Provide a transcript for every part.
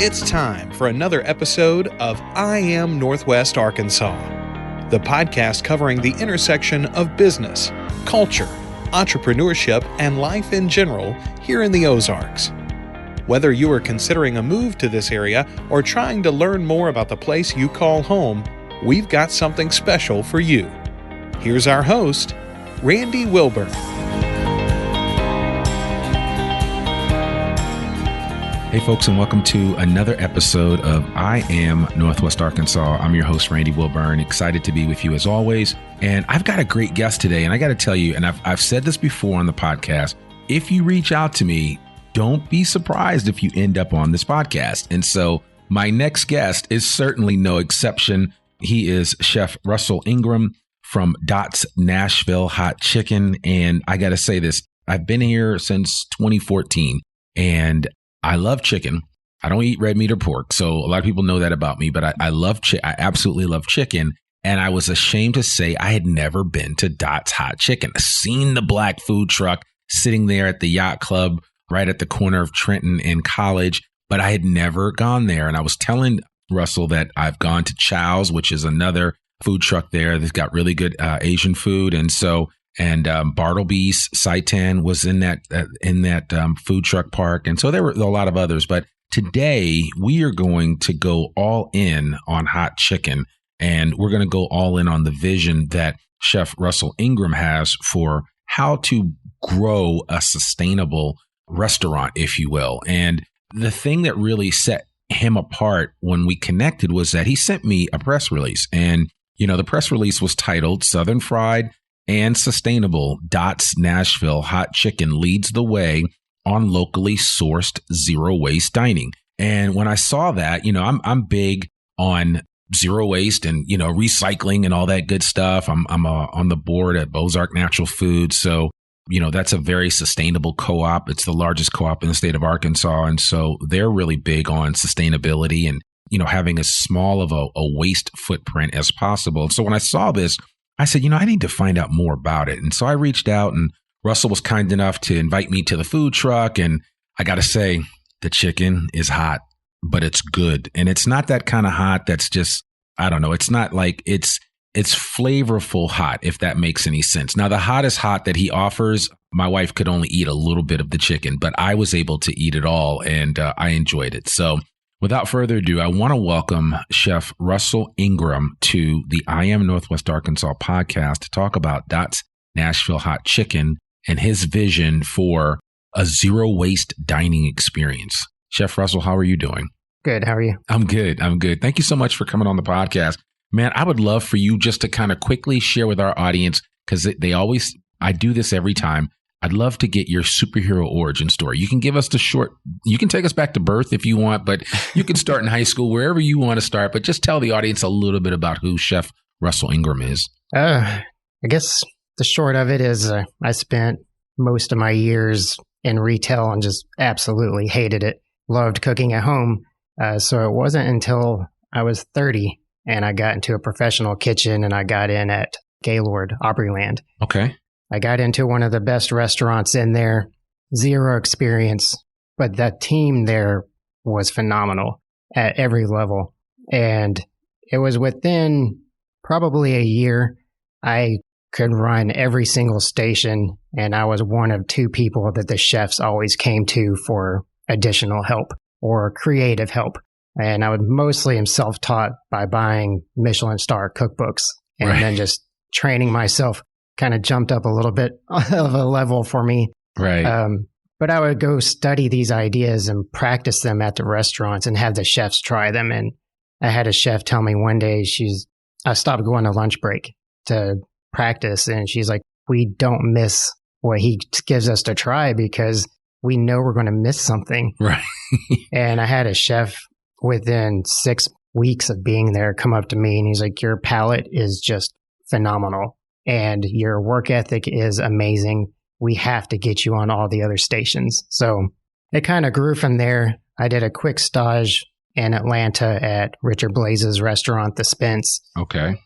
It's time for another episode of I Am Northwest Arkansas, the podcast covering the intersection of business, culture, entrepreneurship, and life in general here in the Ozarks. Whether you are considering a move to this area or trying to learn more about the place you call home, we've got something special for you. Here's our host, Randy Wilburn. Hey folks, and welcome to another episode of I Am Northwest Arkansas. I'm your host, Randy Wilburn. Excited to be with you as always. And I've got a great guest today, and I got to tell you, and I've said this before on the podcast, if you reach out to me, don't be surprised if you end up on this podcast. And so my next guest is certainly no exception. He is Chef Russell Ingram from Dot's Nashville Hot Chicken. And I got to say this, I've been here since 2014, and I love chicken. I don't eat red meat or pork, so a lot of people know that about me, but I love I absolutely love chicken. And I was ashamed to say I had never been to Dot's Hot Chicken. I've seen the black food truck sitting there at the yacht club right at the corner of Trenton and College, but I had never gone there. And I was telling Russell that I've gone to Chow's, which is another food truck there that's got really good Asian food. And so Bartleby's Seitan was in that food truck park. And so there were a lot of others. But today we are going to go all in on hot chicken. And we're going to go all in on the vision that Chef Russell Ingram has for how to grow a sustainable restaurant, if you will. And the thing that really set him apart when we connected was that he sent me a press release. And, you know, the press release was titled Southern Fried and Sustainable Dot's Nashville Hot Chicken Leads the Way on Locally Sourced Zero Waste Dining. And when I saw that, you know, I'm big on zero waste and, you know, recycling and all that good stuff. I'm on the board at Ozark Natural Foods. So, you know, that's a very sustainable co-op. It's the largest co-op in the state of Arkansas. And so they're really big on sustainability and, you know, having as small of a waste footprint as possible. So when I saw this, I said, you know, I need to find out more about it. And so I reached out, and Russell was kind enough to invite me to the food truck. And I got to say, the chicken is hot, but it's good. And it's not that kind of hot that's just, I don't know. It's not like it's flavorful hot, if that makes any sense. Now, the hottest hot that he offers, my wife could only eat a little bit of the chicken, but I was able to eat it all, and I enjoyed it. So without further ado, I want to welcome Chef Russell Ingram to the I Am Northwest Arkansas podcast to talk about Dot's Nashville Hot Chicken and his vision for a zero waste dining experience. Chef Russell, how are you doing? Good. How are you? I'm good. Thank you so much for coming on the podcast. Man, I would love for you just to kind of quickly share with our audience, because I do this every time. I'd love to get your superhero origin story. You can give us you can take us back to birth if you want, but you can start in high school, wherever you want to start, but just tell the audience a little bit about who Chef Russell Ingram is. I guess the short of it is I spent most of my years in retail and just absolutely hated it. Loved cooking at home. So it wasn't until I was 30 and I got into a professional kitchen, and I got in at Gaylord, Aubreyland. Okay. I got into one of the best restaurants in there, zero experience, but that team there was phenomenal at every level. And it was within probably a year, I could run every single station, and I was one of two people that the chefs always came to for additional help or creative help. And I would mostly am self-taught by buying Michelin star cookbooks and then just training myself. Kind of jumped up a little bit of a level for me. Right. But I would go study these ideas and practice them at the restaurants and have the chefs try them. And I had a chef tell me one day, I stopped going to lunch break to practice. And she's like, we don't miss what he gives us to try because we know we're going to miss something. Right. And I had a chef within 6 weeks of being there come up to me, and he's like, your palate is just phenomenal. And your work ethic is amazing. We have to get you on all the other stations. So it kind of grew from there. I did a quick stage in Atlanta at Richard Blaze's restaurant, The Spence. Okay.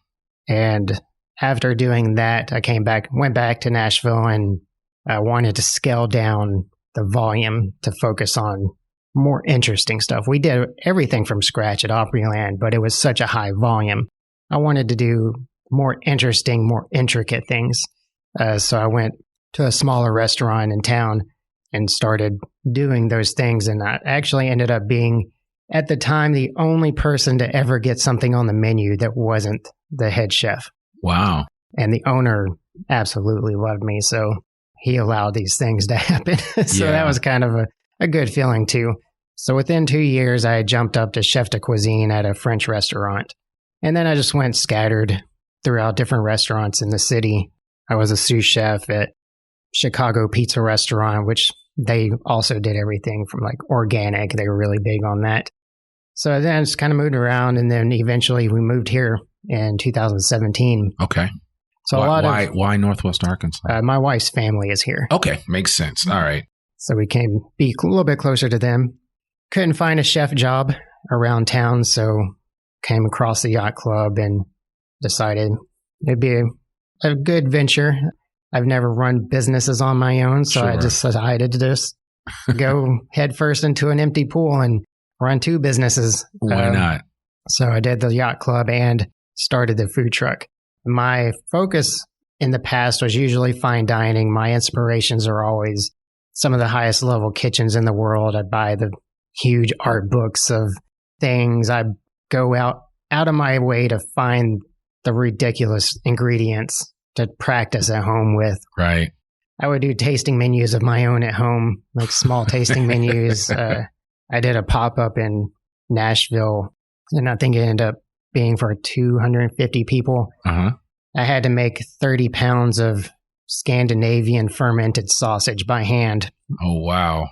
And after doing that, I went back to Nashville, and I wanted to scale down the volume to focus on more interesting stuff. We did everything from scratch at Opryland, but it was such a high volume. I wanted to do more interesting, more intricate things. So I went to a smaller restaurant in town and started doing those things. And I actually ended up being, at the time, the only person to ever get something on the menu that wasn't the head chef. Wow. And the owner absolutely loved me. So he allowed these things to happen. So that was kind of a good feeling too. So within 2 years, I jumped up to Chef de Cuisine at a French restaurant. And then I just went scattered throughout different restaurants in the city. I was a sous chef at Chicago Pizza Restaurant, which they also did everything from like organic. They were really big on that. So then I just kind of moved around, and then eventually we moved here in 2017. Okay. So why Northwest Arkansas? My wife's family is here. Okay, makes sense. All right. So we came be a little bit closer to them. Couldn't find a chef job around town, so came across the yacht club and decided it'd be a good venture. I've never run businesses on my own, so I just decided to just go headfirst into an empty pool and run 2 businesses. Why not? So I did the yacht club and started the food truck. My focus in the past was usually fine dining. My inspirations are always some of the highest level kitchens in the world. I buy the huge art books of things. I go out of my way to find the ridiculous ingredients to practice at home with. Right. I would do tasting menus of my own at home, like small tasting menus. I did a pop-up in Nashville, and I think it ended up being for 250 people. Uh-huh. I had to make 30 pounds of Scandinavian fermented sausage by hand. Oh, wow.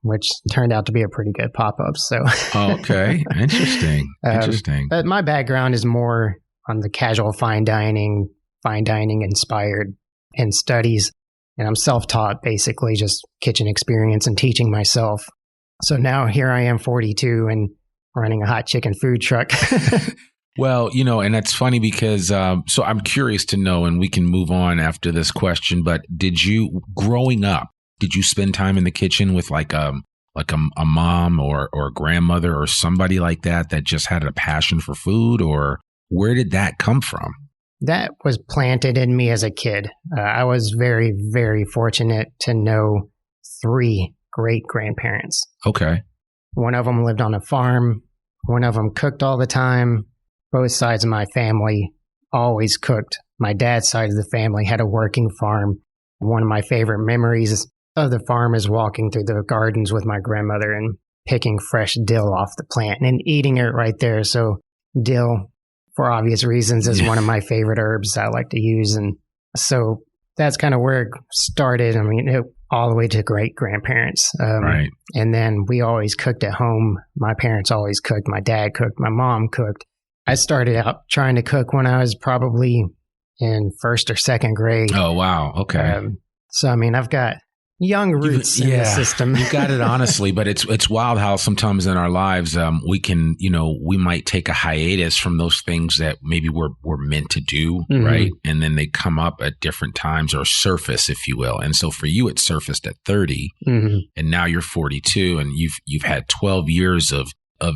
Which turned out to be a pretty good pop-up. So, okay. Interesting. Interesting. But my background is more on the casual fine dining inspired and studies. And I'm self-taught, basically just kitchen experience and teaching myself. So now here I am, 42, and running a hot chicken food truck. Well, and that's funny because, so I'm curious to know, and we can move on after this question, but growing up, did you spend time in the kitchen with like a mom or a grandmother or somebody like that just had a passion for food, or where did that come from? That was planted in me as a kid. I was very, very fortunate to know 3 great-grandparents. Okay. One of them lived on a farm. One of them cooked all the time. Both sides of my family always cooked. My dad's side of the family had a working farm. One of my favorite memories of the farm is walking through the gardens with my grandmother and picking fresh dill off the plant and eating it right there. So dill, for obvious reasons, is one of my favorite herbs I like to use. And so that's kind of where it started. I mean, all the way to great-grandparents. Right. And then we always cooked at home. My parents always cooked. My dad cooked. My mom cooked. I started out trying to cook when I was probably in 1st or 2nd grade. Oh, wow. Okay. So, I mean, I've got young roots in the system. You got it, honestly, but it's wild how sometimes in our lives we can, we might take a hiatus from those things that maybe we're meant to do, right? And then they come up at different times or surface, if you will. And so for you, it surfaced at 30, and now you're 42, and you've had 12 years of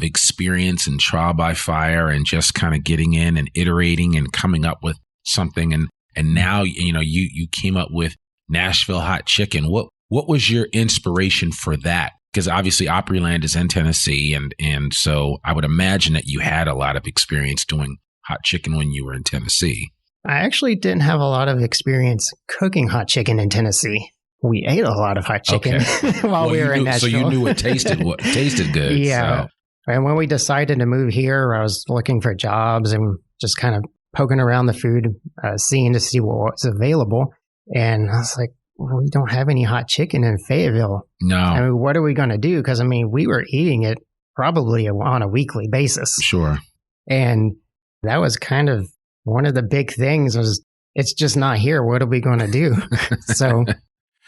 experience and trial by fire and just kind of getting in and iterating and coming up with something. And now, you came up with Nashville hot chicken. What was your inspiration for that? Because obviously Opryland is in Tennessee. And so I would imagine that you had a lot of experience doing hot chicken when you were in Tennessee. I actually didn't have a lot of experience cooking hot chicken in Tennessee. We ate a lot of hot chicken while we were in Nashville. So you knew it tasted good. Yeah. So. And when we decided to move here, I was looking for jobs and just kind of poking around the food scene to see what was available. And I was like, well, we don't have any hot chicken in Fayetteville. No. I mean, what are we going to do? Because, I mean, we were eating it probably on a weekly basis. Sure. And that was kind of one of the big things was it's just not here. What are we going to do? So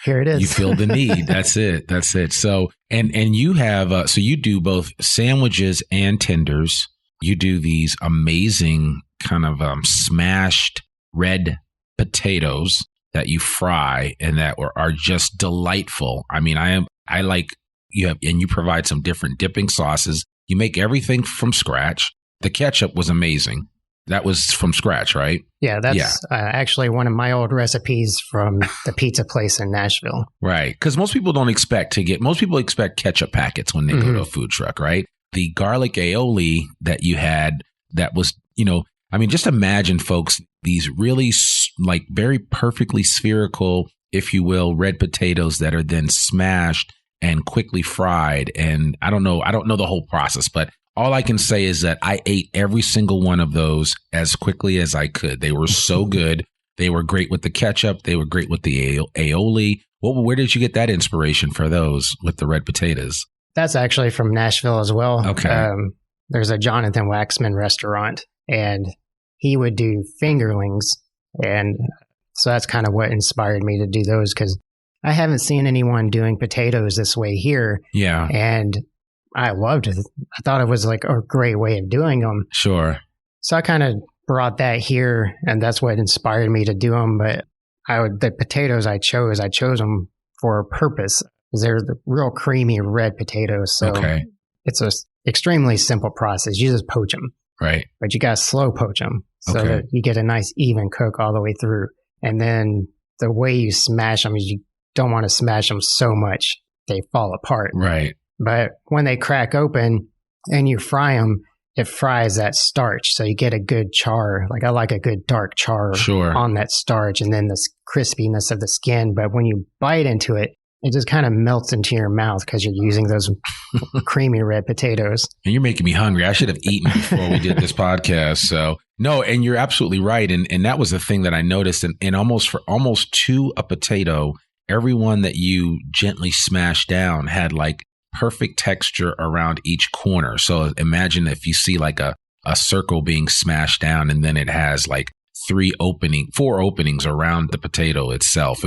here it is. You feel the need. That's it. So, and you have, so you do both sandwiches and tenders. You do these amazing kind of smashed red potatoes that you fry and that are just delightful. I mean, I like you provide some different dipping sauces. You make everything from scratch. The ketchup was amazing. That was from scratch, right? Yeah, that's actually one of my old recipes from the pizza place in Nashville. Right. Because most people expect ketchup packets when they go to a food truck, right? The garlic aioli that you had, that was, just imagine, folks, these really like very perfectly spherical, if you will, red potatoes that are then smashed and quickly fried. And I don't know the whole process, but all I can say is that I ate every single one of those as quickly as I could. They were so good. They were great with the ketchup. They were great with the aioli. Where did you get that inspiration for those with the red potatoes? That's actually from Nashville as well. Okay. There's a Jonathan Waxman restaurant, and he would do fingerlings. And so that's kind of what inspired me to do those, because I haven't seen anyone doing potatoes this way here. Yeah. And I loved it. I thought it was like a great way of doing them. Sure. So I kind of brought that here, and that's what inspired me to do them. But the potatoes I chose them for a purpose. They're the real creamy red potatoes. So it's an extremely simple process. You just poach them. Right. But you got to slow poach them so that you get a nice even cook all the way through. And then the way you smash them is you don't want to smash them so much they fall apart. Right. But when they crack open and you fry them, it fries that starch. So you get a good char. Like I like a good dark char on that starch, and then the crispiness of the skin. But when you bite into it, it just kind of melts into your mouth because you're using those creamy red potatoes. And you're making me hungry. I should have eaten before we did this podcast. So no, and you're absolutely right. And that was the thing that I noticed. And almost to a potato, everyone that you gently smashed down had like perfect texture around each corner. So imagine if you see like a circle being smashed down, and then it has like 4 openings around the potato itself.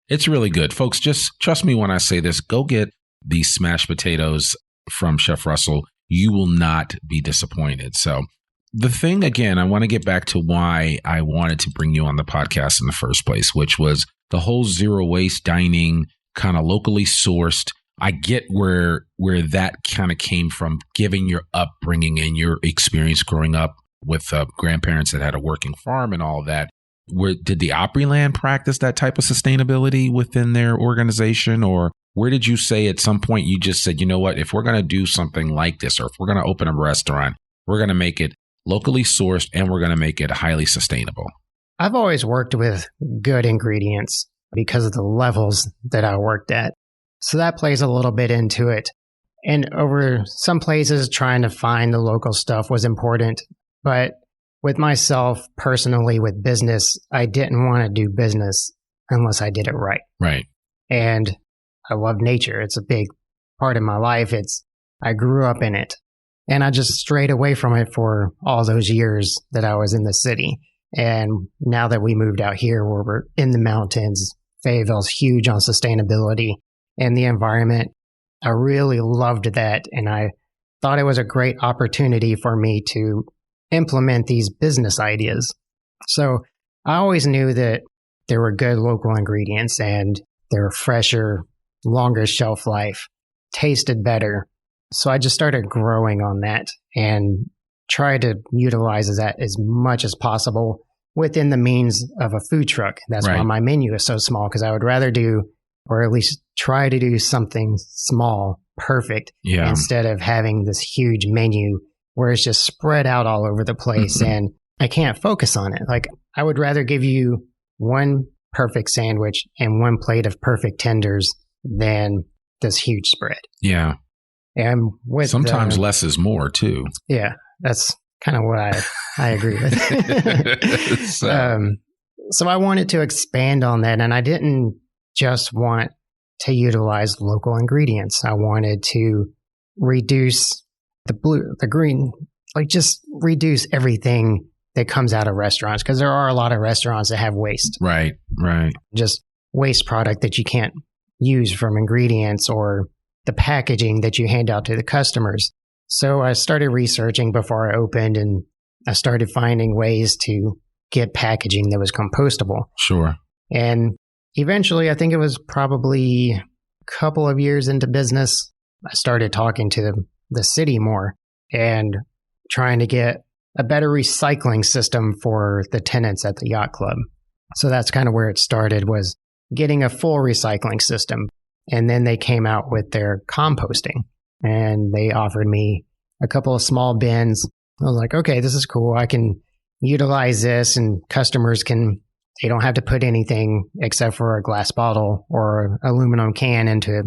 It's really good. Folks, just trust me when I say this. Go get these smashed potatoes from Chef Russell. You will not be disappointed. So the thing, again, I want to get back to why I wanted to bring you on the podcast in the first place, which was the whole zero waste dining, kind of locally sourced. I get where that kind of came from, given your upbringing and your experience growing up with grandparents that had a working farm and all of that. Did the Opryland practice that type of sustainability within their organization? Or where did you say at some point you just said, you know what, if we're going to do something like this, or if we're going to open a restaurant, we're going to make it locally sourced and we're going to make it highly sustainable? I've always worked with good ingredients because of the levels that I worked at. So that plays a little bit into it. And over some places, trying to find the local stuff was important. But with myself personally, with business, I didn't want to do business unless I did it right. Right. And I love nature. It's a big part of my life. I grew up in it. And I just strayed away from it for all those years that I was in the city. And now that we moved out here, where we're in the mountains, Fayetteville's huge on sustainability and the environment. I really loved that. And I thought it was a great opportunity for me to implement these business ideas. So I always knew that there were good local ingredients and they were fresher, longer shelf life, tasted better. So I just started growing on that and tried to utilize that as much as possible within the means of a food truck. That's why my menu is so small, because I would rather do, or at least try to do, something small, perfect, instead of having this huge menu where it's just spread out all over the place and I can't focus on it. Like, I would rather give you one perfect sandwich and one plate of perfect tenders than this huge spread. Yeah. And with sometimes less is more too. Yeah, that's kind of what I agree with. So I wanted to expand on that, and I didn't just want to utilize local ingredients. I wanted to reduce the green, like just reduce everything that comes out of restaurants, because there are a lot of restaurants that have waste. Right. Just waste product that you can't use from ingredients, or the packaging that you hand out to the customers. So I started researching before I opened, and I started finding ways to get packaging that was compostable. Sure. And eventually, I think it was probably a couple of years into business, I started talking to the city more and trying to get a better recycling system for the tenants at the yacht club. So that's kind of where it started, was getting a full recycling system. And then they came out with their composting, and they offered me a couple of small bins. I was like, okay, this is cool. I can utilize this, and customers they don't have to put anything except for a glass bottle or an aluminum can into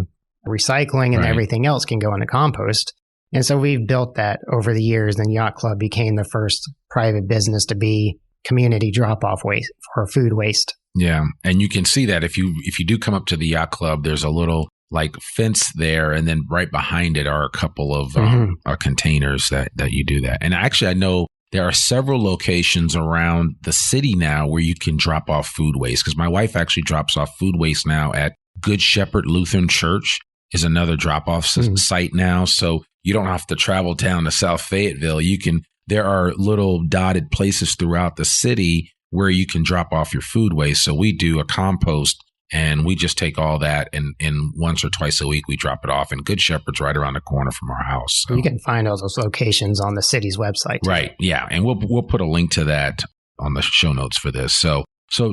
recycling, and Right. everything else can go into compost. And so we've built that over the years. And Yacht Club became the first private business to be community drop-off waste for food waste. Yeah. And you can see that if you do come up to the yacht club, there's a little like fence there. And then right behind it are a couple of containers that you do that. And actually, I know there are several locations around the city now where you can drop off food waste, because my wife actually drops off food waste now at Good Shepherd Lutheran Church is another drop-off site now. So you don't have to travel down to South Fayetteville. There are little dotted places throughout the city where you can drop off your food waste. So we do a compost, and we just take all that, and once or twice a week we drop it off. And Good Shepherd's right around the corner from our house. So. You can find all those locations on the city's website. Right. Yeah. And we'll put a link to that on the show notes for this. So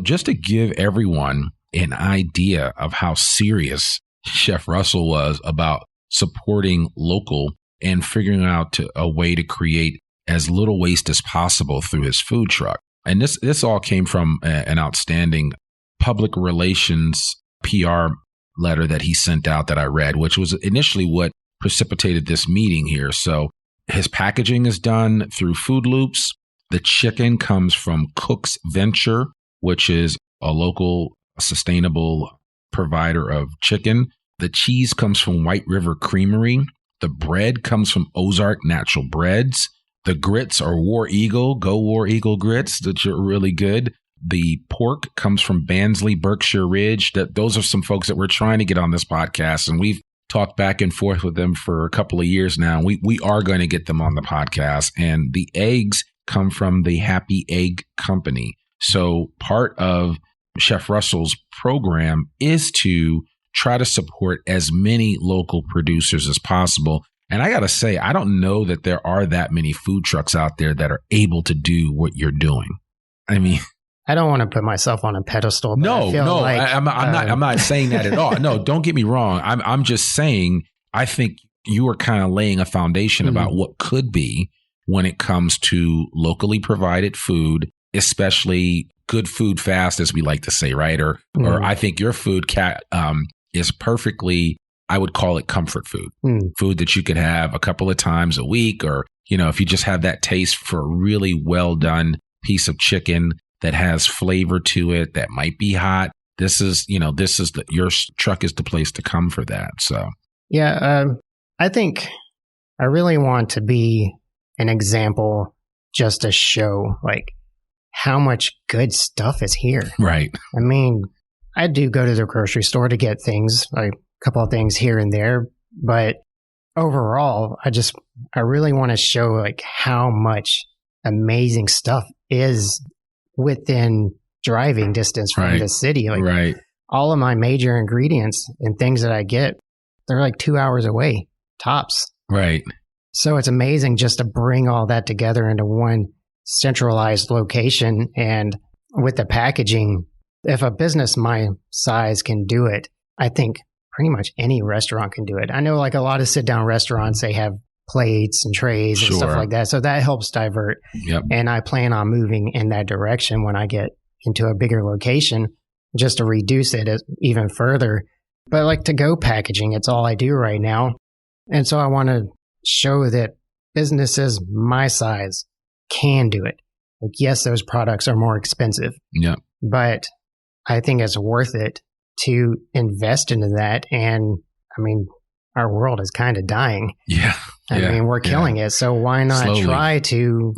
just to give everyone an idea of how serious Chef Russell was about supporting local and figuring out a way to create as little waste as possible through his food truck. And this all came from an outstanding public relations PR letter that he sent out that I read, which was initially what precipitated this meeting here. So his packaging is done through Food Loops. The chicken comes from Cook's Venture, which is a local sustainable provider of chicken. The cheese comes from White River Creamery. The bread comes from Ozark Natural Breads. The grits are War Eagle, Go War Eagle grits, that are really good. The pork comes from Bansley, Berkshire Ridge. Those are some folks that we're trying to get on this podcast, and we've talked back and forth with them for a couple of years now. We are going to get them on the podcast. And the eggs come from the Happy Egg Company. So part of Chef Russell's program is to try to support as many local producers as possible. And I got to say, I don't know that there are that many food trucks out there that are able to do what you're doing. I mean, I don't want to put myself on a pedestal. But I'm not saying that at all. No, don't get me wrong. I'm just saying, I think you are kind of laying a foundation about what could be when it comes to locally provided food, especially good food fast, as we like to say, right? Or I think your food is perfectly, I would call it comfort food, food that you could have a couple of times a week, or, if you just have that taste for a really well done piece of chicken that has flavor to it, that might be hot. Your truck is the place to come for that. So, yeah, I think I really want to be an example, just to show like how much good stuff is here. Right. I mean, I do go to the grocery store to get things, like a couple of things here and there, but overall, I really want to show like how much amazing stuff is within driving distance from the city. Like all of my major ingredients and things that I get, they're like 2 hours away, tops. Right. So it's amazing just to bring all that together into one centralized location. And with the packaging, if a business my size can do it, I think pretty much any restaurant can do it. I know like a lot of sit-down restaurants, they have plates and trays and stuff like that. So that helps divert. Yep. And I plan on moving in that direction when I get into a bigger location, just to reduce it even further. But like to-go packaging, it's all I do right now. And so I want to show that businesses my size can do it. Like, yes, those products are more expensive. Yeah. But I think it's worth it to invest into that. And I mean, our world is kind of dying. Yeah. I mean, we're killing it. So why not slowly try to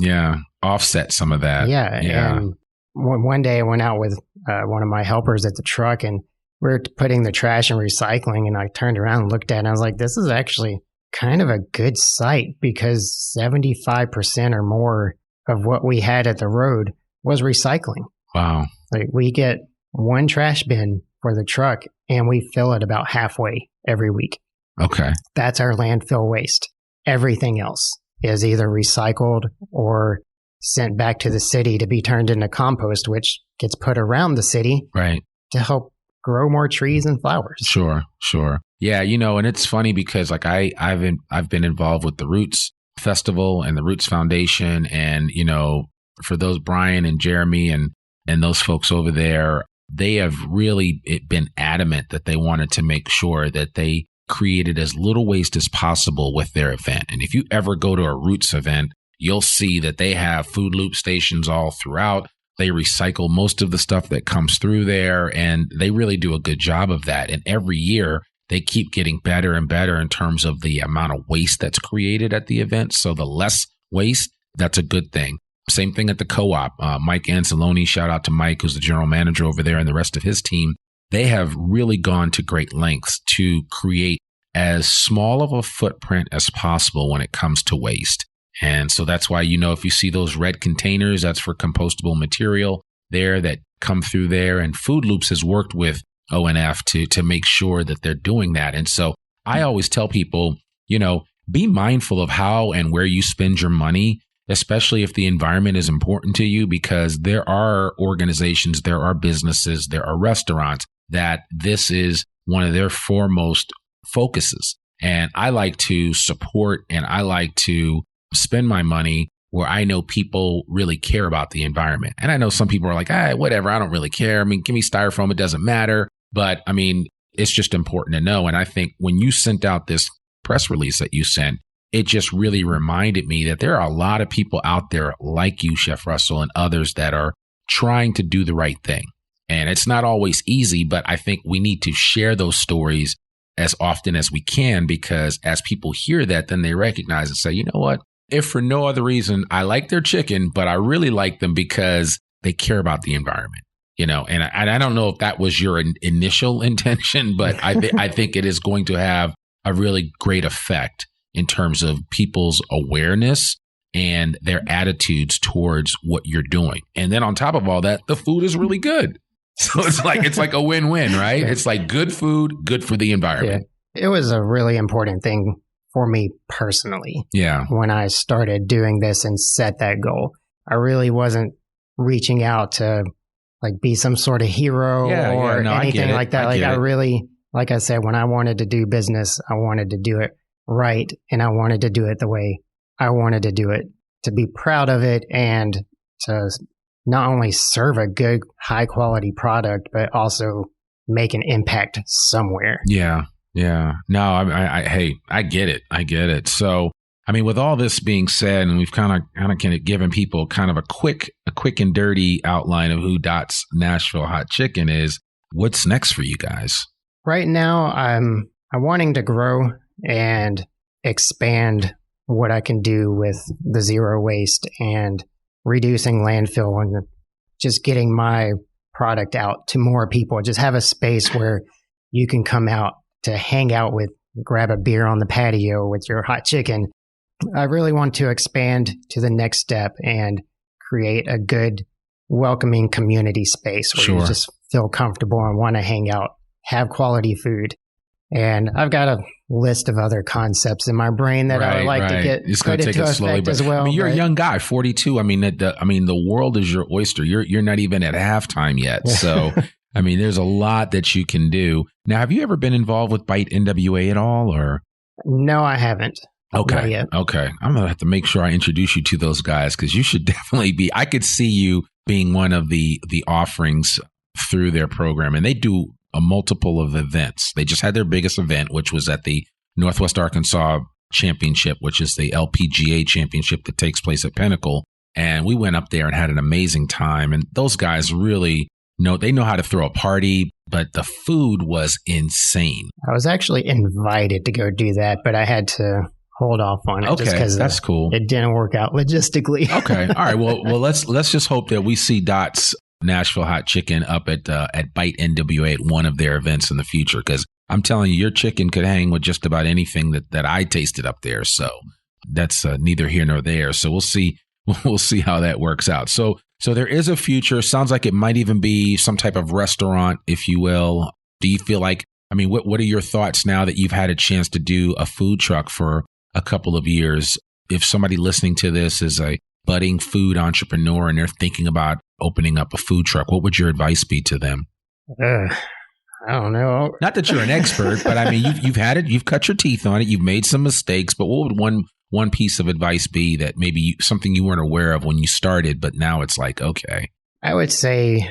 offset some of that? Yeah. And one day I went out with one of my helpers at the truck, and we were putting the trash and recycling, and I turned around and looked at it, and I was like, this is actually kind of a good site, because 75% or more of what we had at the road was recycling. Wow. Like, we get one trash bin for the truck, and we fill it about halfway every week. Okay. That's our landfill waste. Everything else is either recycled or sent back to the city to be turned into compost, which gets put around the city to help grow more trees and flowers. Sure. Yeah, and it's funny because like I've been involved with the Roots Festival and the Roots Foundation, and for those Brian and Jeremy and those folks over there, they have really been adamant that they wanted to make sure that they created as little waste as possible with their event. And if you ever go to a Roots event, you'll see that they have food loop stations all throughout. They recycle most of the stuff that comes through there, and they really do a good job of that. And every year, they keep getting better and better in terms of the amount of waste that's created at the event. So the less waste, that's a good thing. Same thing at the co-op. Mike Anzalone, shout out to Mike, who's the general manager over there, and the rest of his team. They have really gone to great lengths to create as small of a footprint as possible when it comes to waste. And so that's why, if you see those red containers, that's for compostable material there that come through there. And Food Loops has worked with ONF to make sure that they're doing that. And so I always tell people, be mindful of how and where you spend your money, especially if the environment is important to you, because there are organizations, there are businesses, there are restaurants that this is one of their foremost focuses. And I like to support and I like to spend my money where I know people really care about the environment. And I know some people are like, whatever, I don't really care. I mean, give me styrofoam, it doesn't matter. But I mean, it's just important to know. And I think when you sent out this press release that you sent, it just really reminded me that there are a lot of people out there like you, Chef Russell, and others that are trying to do the right thing. And it's not always easy, but I think we need to share those stories as often as we can, because as people hear that, then they recognize and say, you know what? If for no other reason, I like their chicken, but I really like them because they care about the environment, and I don't know if that was your initial intention, but I think it is going to have a really great effect in terms of people's awareness and their attitudes towards what you're doing. And then on top of all that, the food is really good. So it's like a win-win, right? Yeah. It's like good food, good for the environment. Yeah. It was a really important thing for me personally. Yeah. When I started doing this and set that goal, I really wasn't reaching out to like be some sort of hero or anything like that. I really, like I said, when I wanted to do business, I wanted to do it right. And I wanted to do it the way I wanted to do it, to be proud of it and to not only serve a good, high quality product, but also make an impact somewhere. Yeah. Yeah. No, I get it. I get it. So, I mean, with all this being said, and we've kind of given people kind of a quick and dirty outline of who Dot's Nashville Hot Chicken is, what's next for you guys? Right now, I'm wanting to grow and expand what I can do with the zero waste and reducing landfill and just getting my product out to more people. Just have a space where you can come out to hang out with, grab a beer on the patio with your hot chicken. I really want to expand to the next step and create a good, welcoming community space where you just feel comfortable and want to hang out, have quality food. And I've got a list of other concepts in my brain that I would like to get put into effect as well. I mean, you're a young guy, 42. I mean, the world is your oyster. You're not even at halftime yet. So, I mean, there's a lot that you can do. Now, have you ever been involved with Bite NWA at all, or? No, I haven't. Okay. Not yet. Okay. I'm going to have to make sure I introduce you to those guys, because you should definitely be. I could see you being one of the offerings through their program, and they do a multiple of events. They just had their biggest event, which was at the Northwest Arkansas Championship, which is the LPGA championship that takes place at Pinnacle. And we went up there and had an amazing time. And those guys really know how to throw a party, but the food was insane. I was actually invited to go do that, but I had to hold off on it just because that's cool. It didn't work out logistically. Okay. All right. Well, let's just hope that we see Dot's Nashville Hot Chicken up at Bite NWA at one of their events in the future, because I'm telling you, your chicken could hang with just about anything that I tasted up there. So that's neither here nor there. So we'll see how that works out. So there is a future. Sounds like it might even be some type of restaurant, if you will. Do you feel like I mean, what are your thoughts now that you've had a chance to do a food truck for a couple of years? If somebody listening to this is a budding food entrepreneur and they're thinking about opening up a food truck, what would your advice be to them? I don't know. Not that you're an expert, but I mean, you've had it, you've cut your teeth on it, you've made some mistakes, but what would one piece of advice be that maybe something you weren't aware of when you started, but now it's like, okay. I would say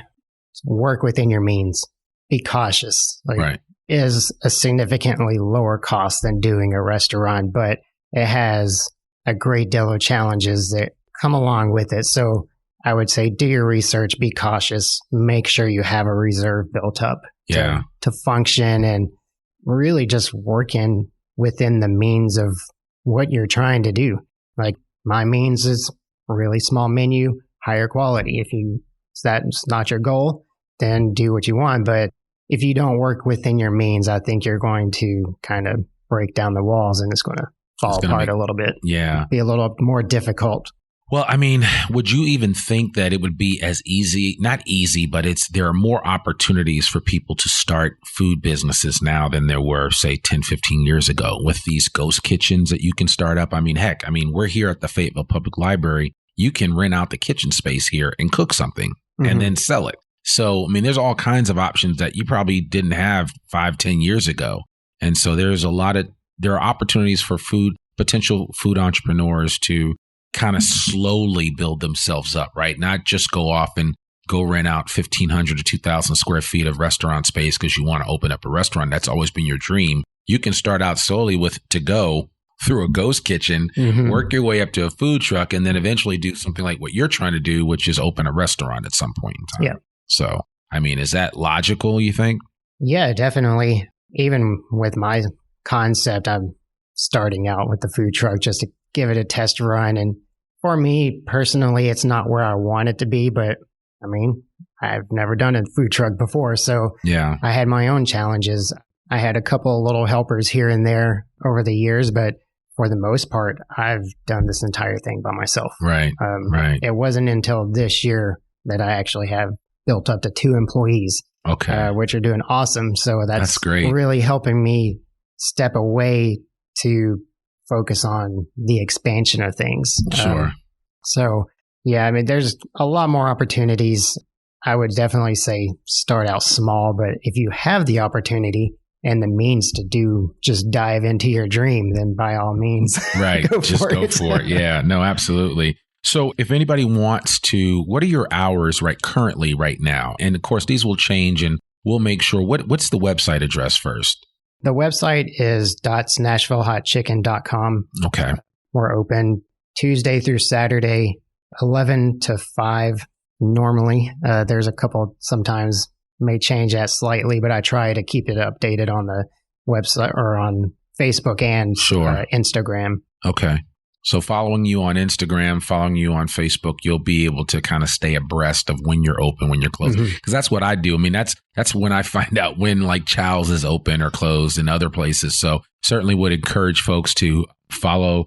work within your means. Be cautious. Right. Is a significantly lower cost than doing a restaurant, but it has a great deal of challenges that come along with it. So I would say do your research, be cautious, make sure you have a reserve built up to function, and really just working within the means of what you're trying to do. Like my means is a really small menu, higher quality. If that's not your goal, then do what you want. But if you don't work within your means, I think you're going to kind of break down the walls and it's going to fall apart a little bit. Yeah. Be a little more difficult. Well, I mean, would you even think that it would be as easy, not easy, but there are more opportunities for people to start food businesses now than there were, say, 10, 15 years ago with these ghost kitchens that you can start up? I mean, heck, we're here at the Fayetteville Public Library. You can rent out the kitchen space here and cook something and then sell it. So, I mean, there's all kinds of options that you probably didn't have 5, 10 years ago. And so there are opportunities for potential food entrepreneurs to kind of slowly build themselves up, right? Not just go off and go rent out 1,500 to 2,000 square feet of restaurant space because you want to open up a restaurant. That's always been your dream. You can start out slowly with to go through a ghost kitchen, work your way up to a food truck, and then eventually do something like what you're trying to do, which is open a restaurant at some point in time. Yeah. So, I mean, is that logical, you think? Yeah, definitely. Even with my concept, I'm starting out with the food truck just to give it a test run. And for me personally, it's not where I want it to be, but I mean, I've never done a food truck before. So yeah, I had my own challenges. I had a couple of little helpers here and there over the years, but for the most part, I've done this entire thing by myself. Right. Right. It wasn't until this year that I actually have built up to 2 employees, which are doing awesome. So that's great. Really helping me step away to focus on the expansion of things. Sure. So, yeah, I mean, there's a lot more opportunities. I would definitely say start out small, but if you have the opportunity and the means to just dive into your dream, then by all means, right. Go for it. Yeah, no, absolutely. So if anybody wants to, what are your hours currently right now? And of course, these will change and we'll make sure, what's the website address first? The website is .nashvillehotchicken.com. Okay. We're open Tuesday through Saturday, 11 to 5 normally. There's a couple sometimes may change that slightly, but I try to keep it updated on the website or on Facebook and Instagram. Okay. So following you on Instagram, following you on Facebook, you'll be able to kind of stay abreast of when you're open, when you're closed. Because that's what I do. I mean, that's when I find out when like Chow's is open or closed in other places. So certainly would encourage folks to follow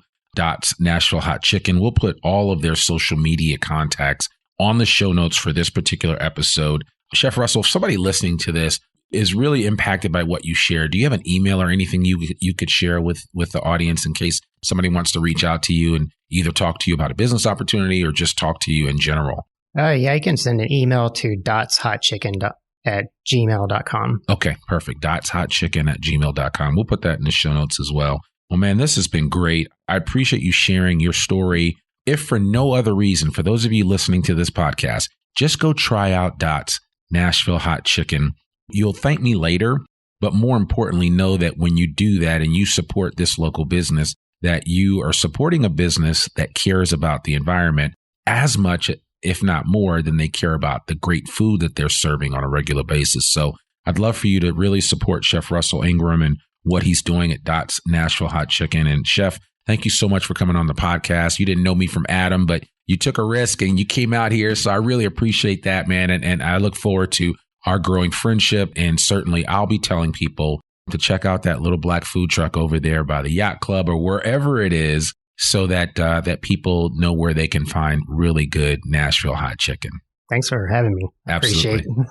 Nashville Hot Chicken. We'll put all of their social media contacts on the show notes for this particular episode. Chef Russell, if somebody listening to this is really impacted by what you share, do you have an email or anything you could share with the audience in case somebody wants to reach out to you and either talk to you about a business opportunity or just talk to you in general? Yeah, you can send an email to dotshotchicken@gmail.com. Okay, perfect. dotshotchicken@gmail.com. We'll put that in the show notes as well. Well, man, this has been great. I appreciate you sharing your story. If for no other reason, for those of you listening to this podcast, just go try out Dot's Nashville Hot Chicken. You'll thank me later, but more importantly, know that when you do that and you support this local business, that you are supporting a business that cares about the environment as much, if not more, than they care about the great food that they're serving on a regular basis. So I'd love for you to really support Chef Russell Ingram and what he's doing at Dot's Nashville Hot Chicken. And Chef, thank you so much for coming on the podcast. You didn't know me from Adam, but you took a risk and you came out here. So I really appreciate that, man. And I look forward to our growing friendship. And certainly I'll be telling people to check out that little black food truck over there by the yacht club or wherever it is so that that people know where they can find really good Nashville hot chicken. Thanks for having me. Absolutely. Appreciate it.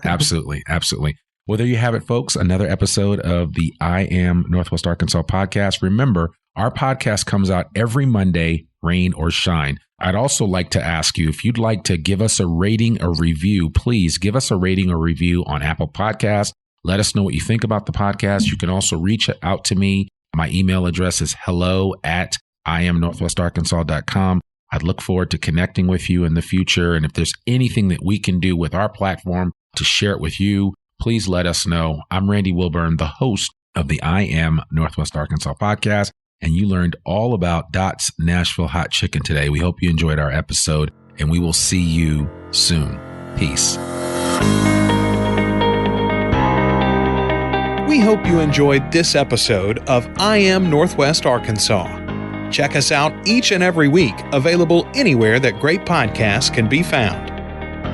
Absolutely. Well, there you have it, folks. Another episode of the I Am Northwest Arkansas podcast. Remember, our podcast comes out every Monday, rain or shine. I'd also like to ask you, if you'd like to give us a rating or review, please give us a rating or review on Apple Podcasts. Let us know what you think about the podcast. You can also reach out to me. My email address is hello@iamnorthwestarkansas.com. I'd look forward to connecting with you in the future. And if there's anything that we can do with our platform to share it with you, please let us know. I'm Randy Wilburn, the host of the I Am Northwest Arkansas podcast, and you learned all about Dot's Nashville Hot Chicken today. We hope you enjoyed our episode, and we will see you soon. Peace. We hope you enjoyed this episode of I Am Northwest Arkansas. Check us out each and every week, available anywhere that great podcasts can be found.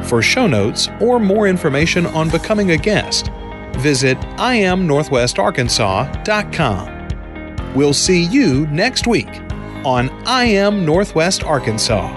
For show notes or more information on becoming a guest, visit iamnorthwestarkansas.com. We'll see you next week on I Am Northwest Arkansas.